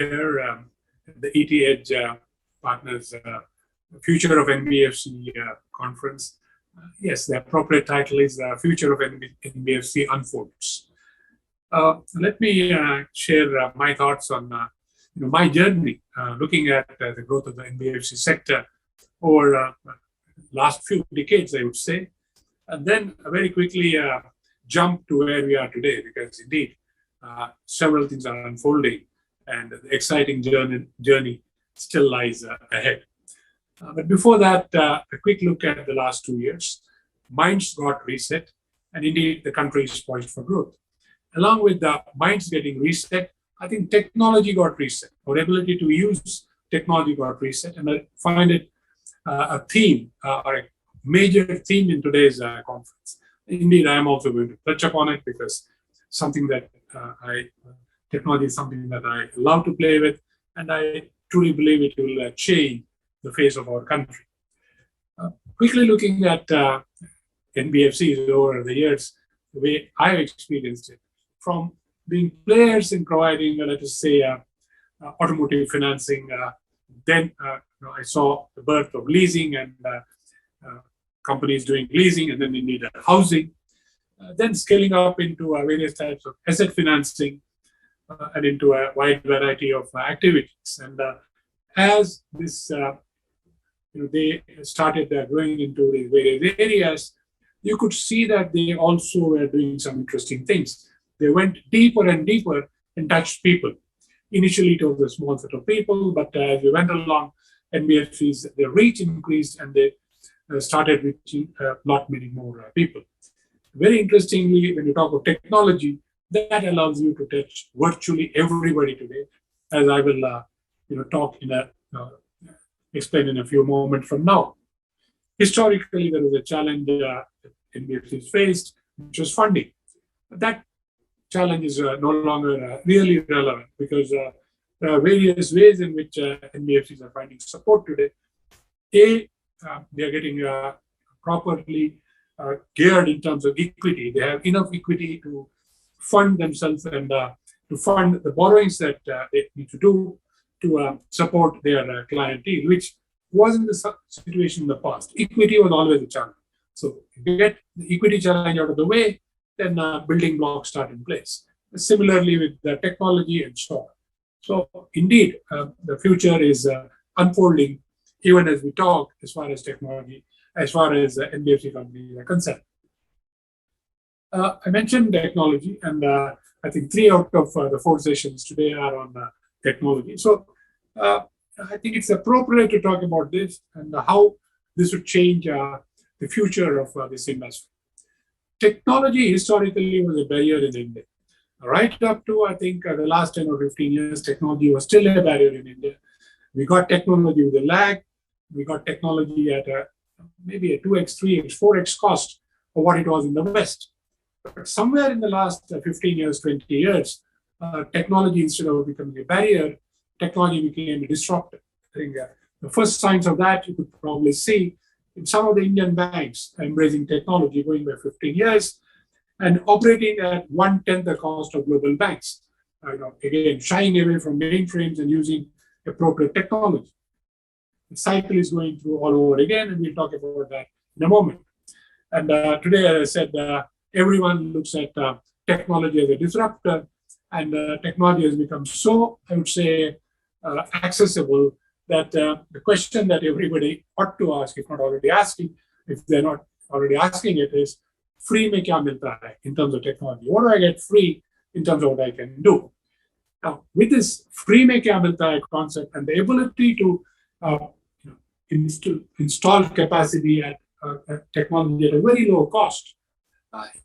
here, the ET Edge Partners Future of NBFC conference. Yes, the appropriate title is Future of NBFC Unfolds. Let me share my thoughts on my journey looking at the growth of the NBFC sector over last few decades, I would say, and then very quickly jump to where we are today, because indeed several things are unfolding and the exciting journey still lies ahead. But before that, a quick look at the last 2 years. Minds got reset, and indeed the country is poised for growth. Along with the minds getting reset, I think technology got reset. Our ability to use technology got reset, and I find it a theme or a major theme in today's conference. Indeed, I am also going to touch upon it because something that technology is something that I love to play with, and I truly believe it will change the face of our country. Quickly looking at NBFCs over the years, the way I experienced it, from being players in providing, let us say, automotive financing, then I saw the birth of leasing and companies doing leasing, and then we needed housing, then scaling up into various types of asset financing and into a wide variety of activities. And as this they started growing into these various areas, you could see that they also were doing some interesting things. They went deeper and deeper and touched people. Initially, it was a small set of people, but as we went along, NBFCs, their reach increased and they started reaching a lot many more people. Very interestingly, when you talk of technology, that allows you to touch virtually everybody today, as I will talk in explain in a few moments from now. Historically, there was a challenge that NBFCs faced, which was funding. But that challenge is no longer really relevant because there are various ways in which NBFCs are finding support today. They are getting properly geared in terms of equity. They have enough equity to fund themselves and to fund the borrowings that they need to do to support their clientele, which wasn't the situation in the past. Equity was always a challenge. So if you get the equity challenge out of the way, then building blocks start in place. Similarly with the technology and so on. So indeed, the future is unfolding even as we talk as far as technology, as far as NBFC companies are concerned. I mentioned technology, and I think 3 out of the 4 sessions today are on technology. So I think it's appropriate to talk about this and how this would change the future of this industry. Technology historically was a barrier in India. Right up to, I think, the last 10 or 15 years, technology was still a barrier in India. We got technology with a lag. We got technology at maybe a 2x, 3x, 4x cost of what it was in the West. But somewhere in the last 15 years, 20 years, technology, instead of becoming a barrier, technology became a disruptor. I think the first signs of that you could probably see in some of the Indian banks embracing technology going by 15 years and operating at 1/10 the cost of global banks. Again, shying away from mainframes and using appropriate technology. The cycle is going through all over again, and we'll talk about that in a moment. And today, as I said, everyone looks at technology as a disruptor, and technology has become so, I would say, accessible that the question that everybody ought to ask, if not already asking, if they're not already asking it, is free mein kya milta hai in terms of technology? What do I get free in terms of what I can do? Now, with this free mein kya milta hai concept and the ability to install capacity at technology at a very low cost,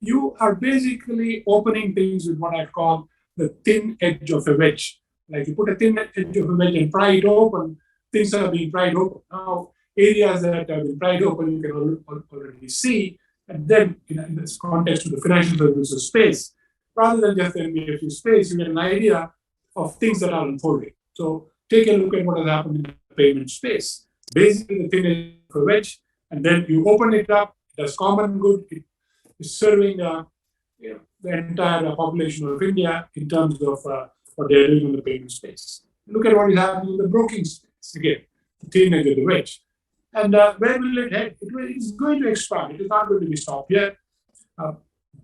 you are basically opening things with what I call the thin edge of a wedge. Like you put a thin edge of a wedge and pry it open, things are being pried open. Now, areas that have been pried open, you can already see. And then, in this context of the financial services space, rather than just the NBFC space, you get an idea of things that are unfolding. So, take a look at what has happened in the payment space. Basically, the thin edge of a wedge, and then you open it up. It has common good. It is serving the entire population of India in terms of what they are doing in the payment space. Look at what is happening in the broking space. Again, the teenager, the wedge. And where will it head? It's going to expand. It is not going to be stopped here.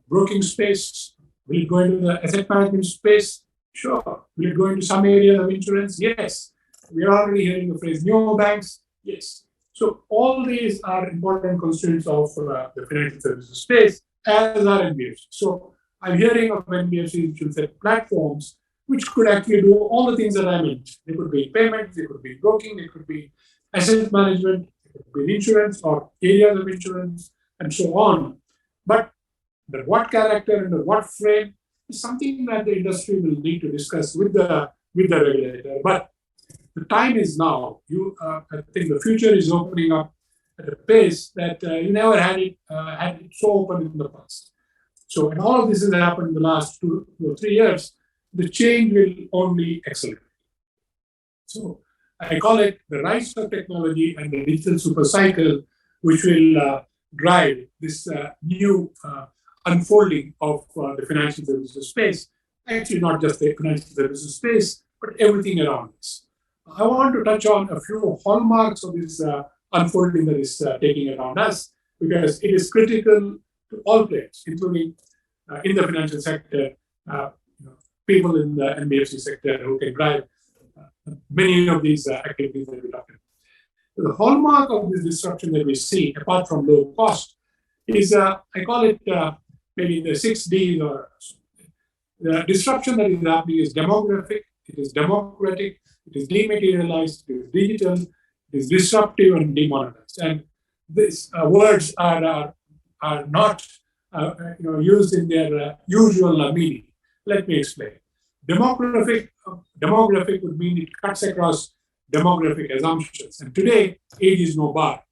Broking space, will it go into the asset management space? Sure. Will it go into some areas of insurance? Yes. We are already hearing the phrase neobanks. Yes. So all these are important constituents of the financial services space, as are NBFCs. So I'm hearing of NBFCs which will set platforms which could actually do all the things that I mentioned. They could be payments, they could be broking, they could be asset management, it could be insurance or areas of insurance, and so on. But the what character and the what frame is something that the industry will need to discuss with the regulator. But the time is now. I think the future is opening up at a pace that you never had it so open in the past. So, and all of this has happened in the last 2 or 3 years. The change will only accelerate. So, I call it the rise of technology and the digital super cycle, which will drive this new unfolding of the financial services space. Actually, not just the financial services space, but everything around us. I want to touch on a few hallmarks of this unfolding that is taking around us, because it is critical to all players, including in the financial sector, people in the NBFC sector who can drive many of these activities that we're talking about. The hallmark of this disruption that we see, apart from low cost, is I call it maybe the 6Ds, or the disruption that is happening is demographic, it is democratic, it is dematerialized, it is digital, it is disruptive and demonetized. And these words are not used in their usual meaning. Let me explain. Demographic would mean it cuts across demographic assumptions. And today, age is no bar.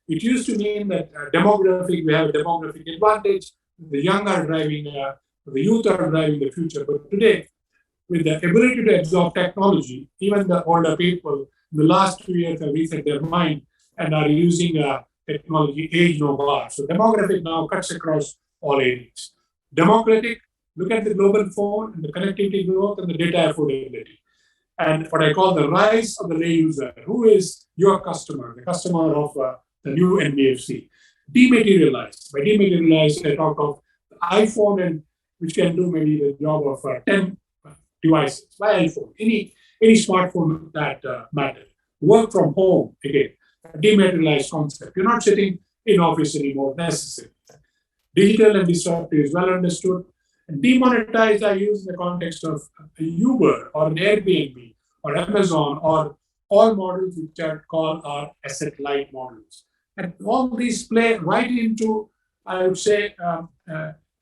It used to mean that we have a demographic advantage. The young are driving, the youth are driving the future. But today, with the ability to absorb technology, even the older people in the last 2 years have reset their mind and are using technology age no bar. So demographic now cuts across all ages. Democratic, look at the global phone and the connectivity growth and the data affordability. And what I call the rise of the lay user. Who is your customer, the customer of the new NBFC? Dematerialized. By dematerialized, I talk of the iPhone, and which can do maybe the job of 10 devices. By iPhone, any smartphone that matters. Work from home, again, a dematerialized concept. You're not sitting in office anymore, necessarily. Digital and disruptive is well understood. And demonetized, I use in the context of a Uber or an Airbnb or Amazon, or all models which are called our asset-light models. And all these play right into, I would say, to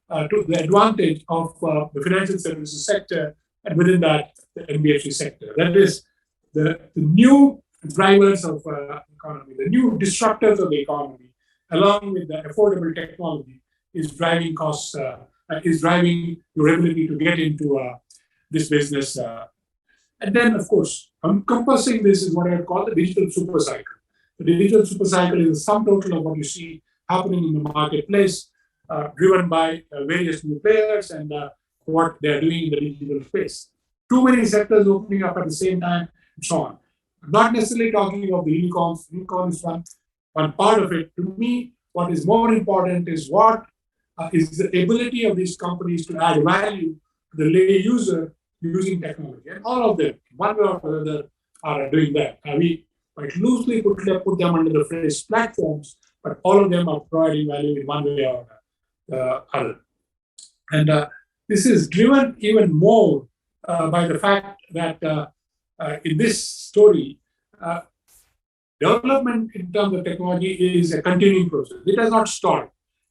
the advantage of the financial services sector, and within that, the NBFC sector. That is the new drivers of economy, the new disruptors of the economy, along with the affordable technology, is driving costs, is driving your ability to get into this business. And then, of course, encompassing this is what I would call the digital super cycle. The digital super cycle is the sum total of what you see happening in the marketplace, driven by various new players and what they're doing in the digital space. Too many sectors opening up at the same time, and so on. I'm not necessarily talking about the unicorns. Unicorns is one part of it. To me, what is more important is what is the ability of these companies to add value to the lay user using technology. And all of them, one way or another, are doing that. We quite loosely put them under the phrase platforms, but all of them are providing value in one way or other. And this is driven even more by the fact that in this story, development in terms of technology is a continuing process. It has not stalled.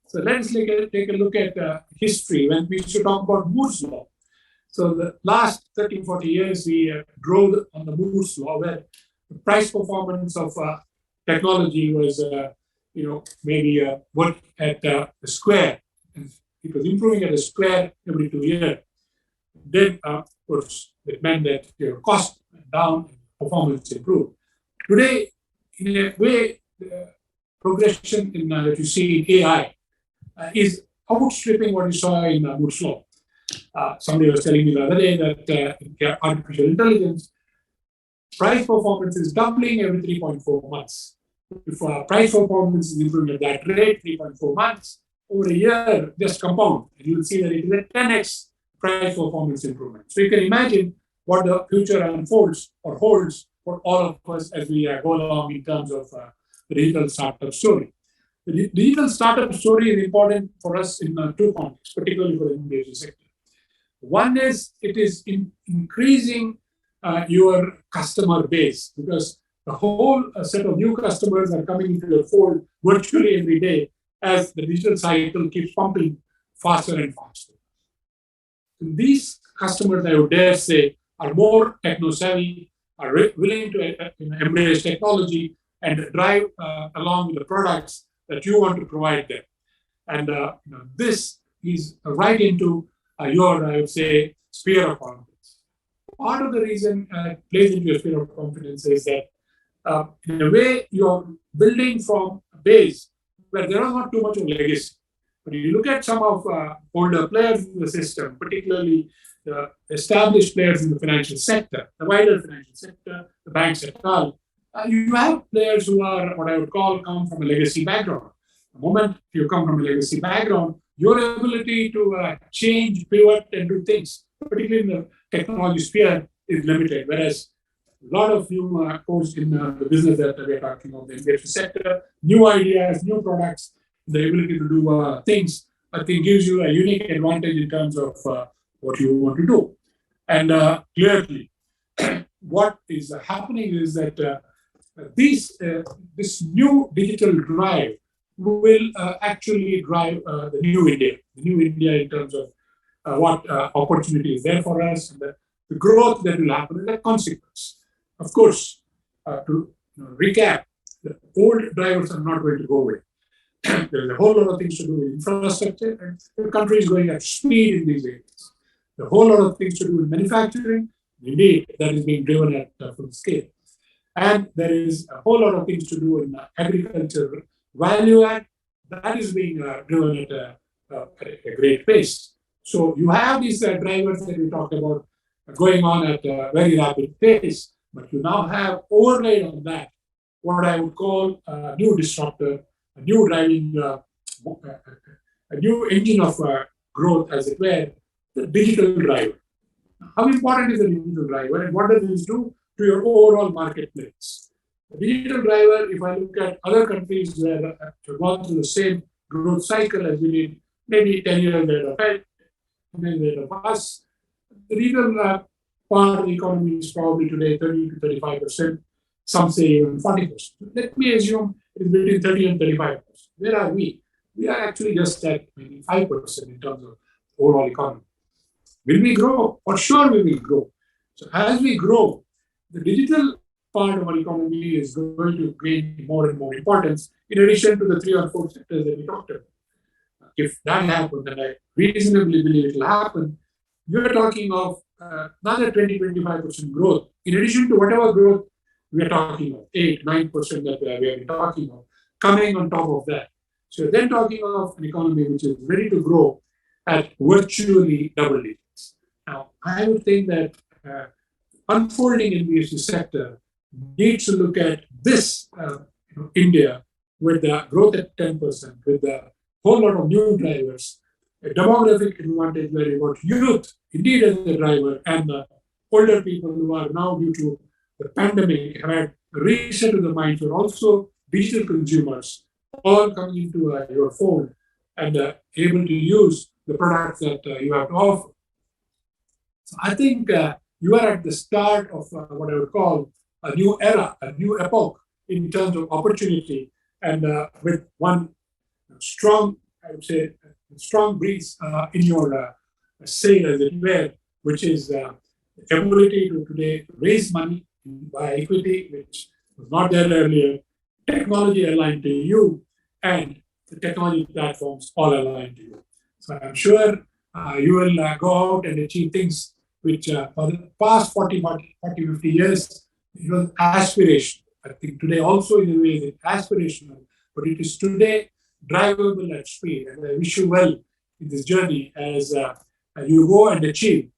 So let's take a look at history when we should talk about Moore's law. So the last 30, 40 years, we drove on the Moore's law, where the price performance of technology was, maybe work at a square. It was improving at a square every 2 years. Then, of course, it meant that your cost went down and performance improved. Today, in a way, the progression in that you see in AI is outstripping what you saw in Moore's law. Somebody was telling me the other day that artificial intelligence, price performance is doubling every 3.4 months. If price performance is improving at that rate, 3.4 months, over a year, just compound, and you will see that it is a 10x price performance improvement. So you can imagine what the future unfolds or holds for all of us as we go along in terms of the digital startup story. The digital startup story is important for us in two contexts, particularly for the NBFC sector. One is it is increasing your customer base, because the whole set of new customers are coming into the fold virtually every day as the digital cycle keeps pumping faster and faster. These customers, I would dare say, are more techno-savvy, are willing to embrace technology and drive along with the products that you want to provide them. And this is right into your, I would say, sphere of confidence. Part of the reason it plays into your sphere of confidence is that in a way you're building from a base where there is not too much of legacy. But you look at some of older players in the system, particularly the established players in the financial sector, the wider financial sector, the banks et al., you have players who are what I would call come from a legacy background. The moment you come from a legacy background, your ability to change, pivot, and do things, particularly in the technology sphere, is limited. Whereas a lot of you folks in the business that we are talking about, the NBFC sector, new ideas, new products, the ability to do things, I think gives you a unique advantage in terms of what you want to do. And clearly, what is happening is that this new digital drive will actually drive the new India in terms of what opportunity is there for us, and the growth that will happen is a consequence. Of course, to recap, the old drivers are not going to go away. There is a whole lot of things to do with infrastructure, and the country is going at speed in these areas. A whole lot of things to do with manufacturing, indeed, that is being driven at full scale. And there is a whole lot of things to do in agriculture value add, that is being driven at a great pace. So you have these drivers that we talked about going on at a very rapid pace, but you now have overlaid on that what I would call a new disruptor, a new driving, a new engine of growth, as it were, the digital driver. How important is the digital driver, and what does this do to your overall marketplace? The digital driver, if I look at other countries where have gone through the same growth cycle as we did, maybe 10 years later of us, the digital part of the economy is probably today 30 to 35%, some say even 40%. Let me assume it is between 30 and 35%. Where are we? We are actually just at maybe 5% in terms of overall economy. Will we grow? For sure we will grow. So as we grow, the digital part of our economy is going to gain more and more importance in addition to the 3 or 4 sectors that we talked about. If that happens, and I reasonably believe it will happen, we're talking of another 20-25% growth in addition to whatever growth we are talking of, 8-9% that we have been talking of, coming on top of that. So then talking of an economy which is ready to grow at virtually double digits. Now, I would think that unfolding NBFC sector needs to look at this India with the growth at 10%, with a whole lot of new drivers, a demographic advantage where you got youth indeed as the driver, and the older people who are now, due to the pandemic, have had a reset to the mind, but also digital consumers all coming into your fold and able to use the products that you have to offer. So I think you are at the start of what I would call a new era, a new epoch in terms of opportunity, and with one strong, I would say, strong breeze in your sail, as it were, which is the ability to today raise money by equity, which was not there earlier, technology aligned to you, and the technology platforms all aligned to you. So I'm sure you will go out and achieve things which for the past 40, 50 years, it was aspirational. I think today also in a way it's aspirational, but it is today drivable at speed. And I wish you well in this journey as you go and achieve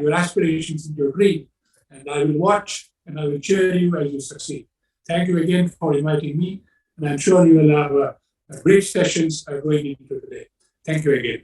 your aspirations and your dream. And I will watch and I will cheer you as you succeed. Thank you again for inviting me, and I'm sure you will have great sessions going into today. Thank you again.